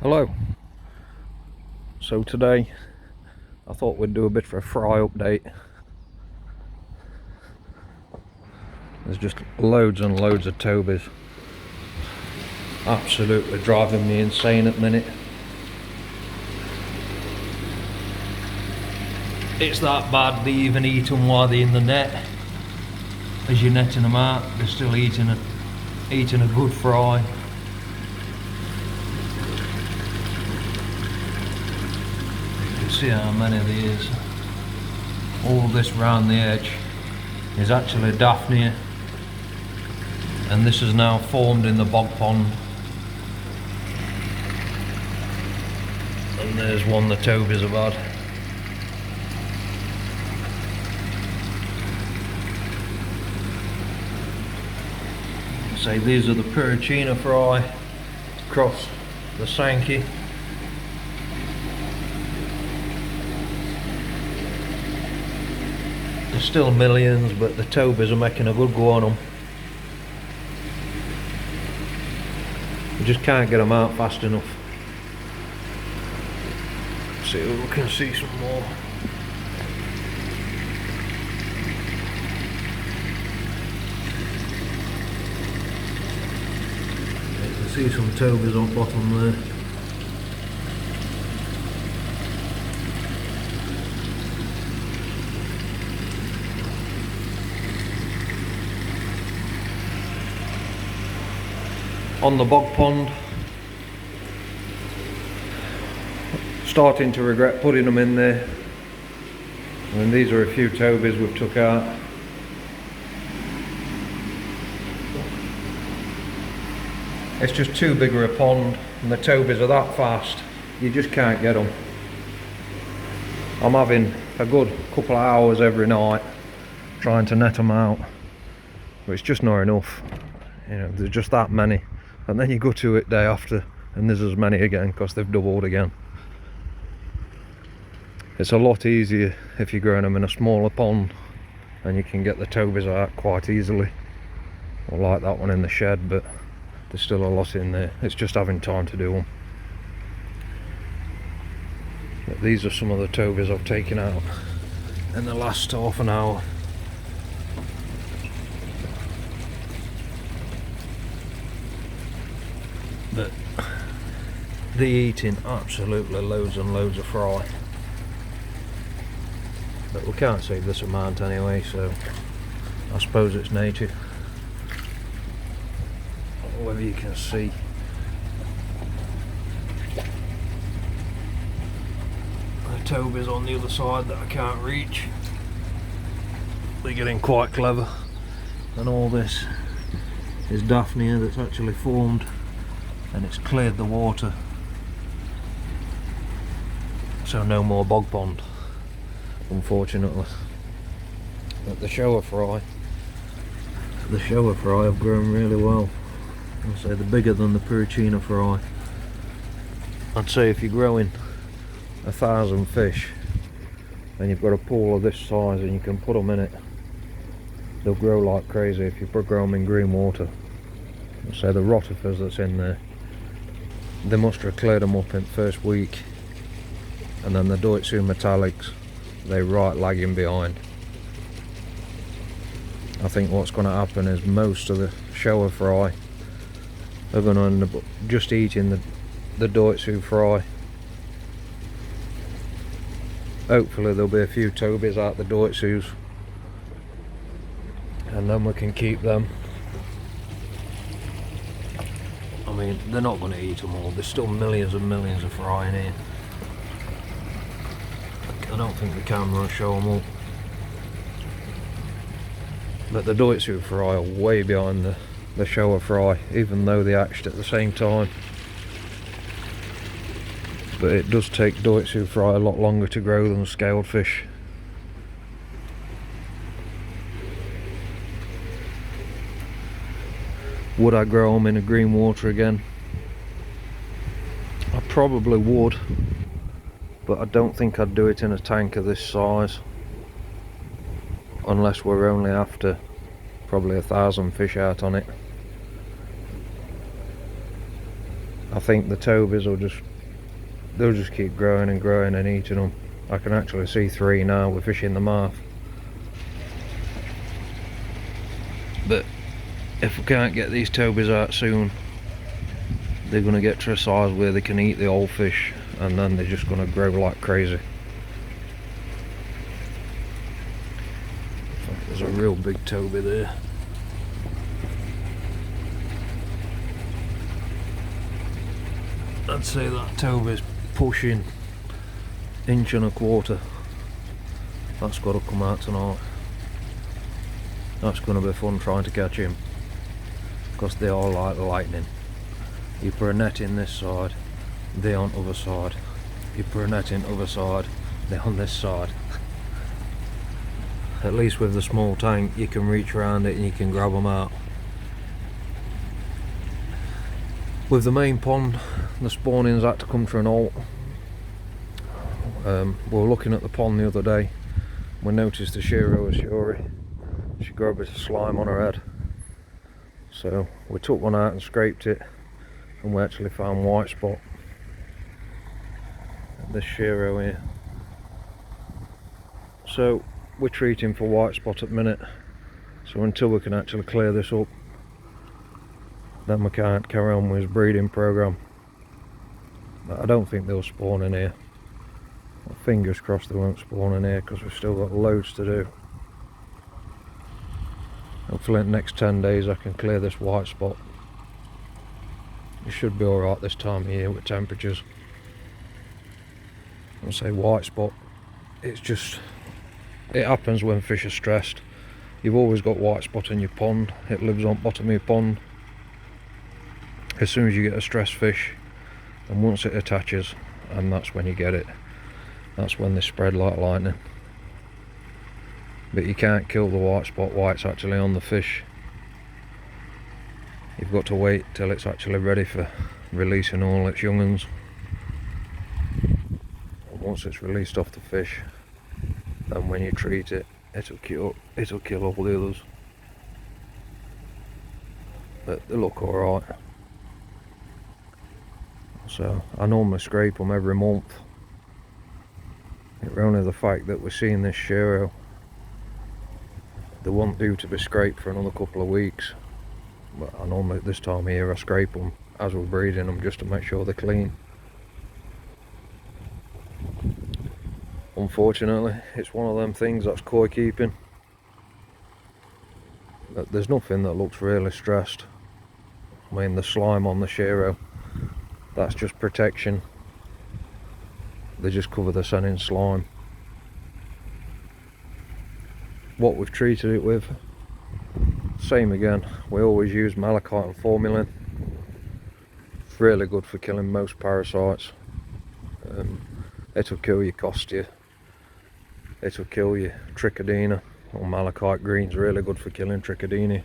Hello. So today I thought we'd do a bit of a fry update. There's just loads and loads of tobies. Absolutely driving me insane at the minute. It's that bad they even eat them while they're in the net. As you're netting them out, they're still eating a good fry. See how many there is. All this round the edge is actually Daphne, and this is now formed in the bog pond. And there's one the tobies have had. Say these are the Pericina fry across the Sankey. There's still millions, but the tobies are making a good go on them. We just can't get them out fast enough. See if we can see some more. You can see some tobies on bottom there. On the bog pond, starting to regret putting them in there. And these are a few tobies we've took out. It's just too big of a pond, and the tobies are that fast, you just can't get them. I'm having a good couple of hours every night trying to net them out, but it's just not enough. You know, there's just that many. And then you go to it day after and there's as many again because they've doubled again. It's a lot easier if you're growing them in a smaller pond and you can get the tobies out quite easily. I like that one in the shed, but there's still a lot in there. It's just having time to do them. But these are some of the tobies I've taken out in the last half an hour. But they're eating absolutely loads and loads of fry. But we can't save this amount anyway, so I suppose it's nature. I don't know whether you can see. The tobies on the other side that I can't reach. They're getting quite clever. And all this is Daphne that's actually formed. And it's cleared the water, so no more bog pond, unfortunately. But the shower fry have grown really well. I'd say they're bigger than the Pericina fry. I'd say if you're growing 1,000 fish and you've got a pool of this size and you can put them in it, they'll grow like crazy if you grow them in green water. I'd say the rotifers that's in there, they must have cleared them up in the first week, and then the Deutsche metallics, they're right lagging behind. I think what's going to happen is most of the shower fry are going to end up just eating the Deutsche fry. Hopefully there'll be a few tobies out the Deutsches, and then we can keep them. I mean, they're not going to eat them all. There's still millions and millions of fry in here. I don't think the camera will show them all. But the Deutsche fry are way behind the shower fry, even though they hatched at the same time. But it does take Deutsche fry a lot longer to grow than scaled fish. Would I grow them in a green water again? I probably would, but I don't think I'd do it in a tank of this size, unless we're only after probably 1,000 fish out on it. I think the tobies they'll just keep growing and growing and eating them. I can actually see 3 now with fish in the mouth. But if we can't get these tobies out soon, they're going to get to a size where they can eat the old fish, and then they're just going to grow like crazy. There's a real big toby there. I'd say that toby's pushing 1.25 inches. That's got to come out tonight. That's going to be fun trying to catch him, because they are like lightning. You put a net in this side, they on other side. You put a net in other side, they on this side. At least with the small tank you can reach around it and you can grab them out. With the main pond, the spawning's had to come to an halt. We were looking at the pond the other day, we noticed the Shiro Ashuri. She got a bit of slime on her head, so we took one out and scraped it, and we actually found white spot. This Shiro here. So we're treating for white spot at the minute, so until we can actually clear this up, then we can't carry on with his breeding program. But I don't think they'll spawn in here. Well, fingers crossed they won't spawn in here, because we've still got loads to do. Hopefully in the next 10 days I can clear this white spot. It should be alright this time of year with temperatures. I say white spot, it's just, it happens when fish are stressed. You've always got white spot in your pond, it lives on bottom of your pond. As soon as you get a stressed fish, and once it attaches, and that's when you get it. That's when they spread like lightning. But you can't kill the white spot while it's actually on the fish. You've got to wait till it's actually ready for releasing all its young uns. And once it's released off the fish, then when you treat it, it'll kill all the others. But they look alright. So I normally scrape them every month. It's only the fact that we're seeing this Shiro, they won't do to be scraped for another couple of weeks. But I normally, this time of year, I scrape them as we're breeding them just to make sure they're clean. Unfortunately, it's one of them things that's koi keeping. But there's nothing that looks really stressed. I mean, the slime on the Shiro, that's just protection. They just cover the scent in slime. What we've treated it with, same again, we always use malachite and formalin. It's really good for killing most parasites. It'll kill your costia, it'll kill your trichodina, or malachite green's really good for killing trichodina.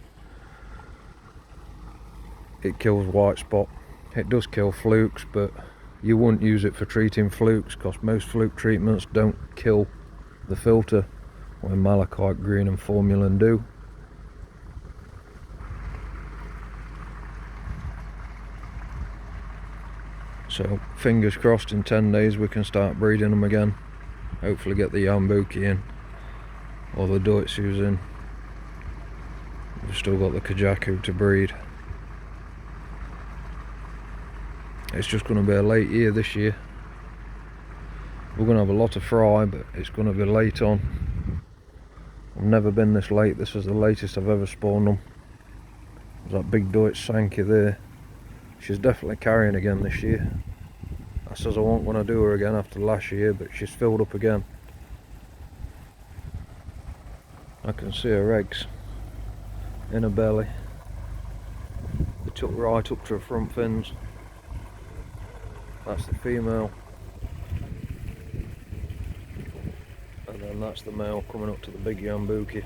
It kills white spot. It does kill flukes, but you wouldn't use it for treating flukes, because most fluke treatments don't kill the filter, when malachite green and formalin do. So fingers crossed in 10 days we can start breeding them again. Hopefully get the Yambuki in, or the Doitsus in. We've still got the Kajaku to breed. It's just going to be a late year this year. We're going to have a lot of fry, but it's going to be late on. I've never been this late. This is the latest I've ever spawned them. There's that big Deutsch Sankey there. She's definitely carrying again this year. I says I won't want to do her again after last year, but she's filled up again. I can see her eggs in her belly. They took right up to her front fins. That's the female. And then that's the male coming up to the big Yambuki.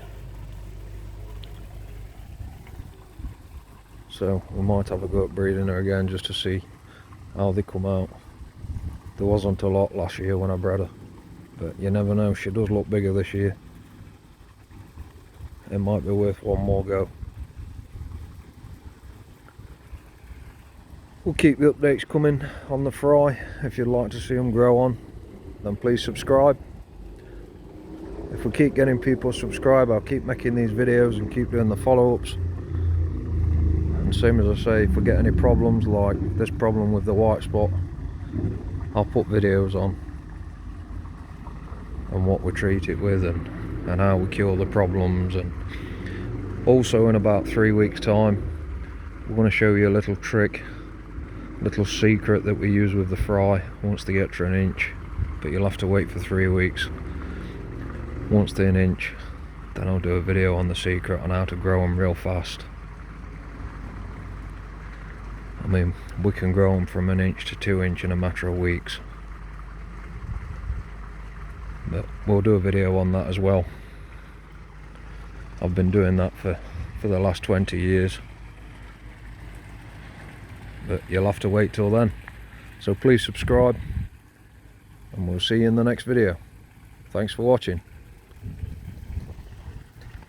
So we might have a go at breeding her again just to see how they come out. There wasn't a lot last year when I bred her, but you never know, she does look bigger this year. It might be worth one more go. we'll keep the updates coming on the fry. If you'd like to see them grow on, then please subscribe. If we keep getting people subscribed, I'll keep making these videos and keep doing the follow-ups. And same as I say, if we get any problems like this problem with the white spot, I'll put videos on what we treat it with and how we cure the problems. And also in about 3 weeks time, we're going to show you a little trick, little secret that we use with the fry once they get to an inch, but you'll have to wait for 3 weeks. Once they're an inch, then I'll do a video on the secret on how to grow them real fast. I mean, we can grow them from an inch to 2 inch in a matter of weeks, but we'll do a video on that as well. I've been doing that for the last 20 years, but you'll have to wait till then. So please subscribe, and we'll see you in the next video. Thanks for watching.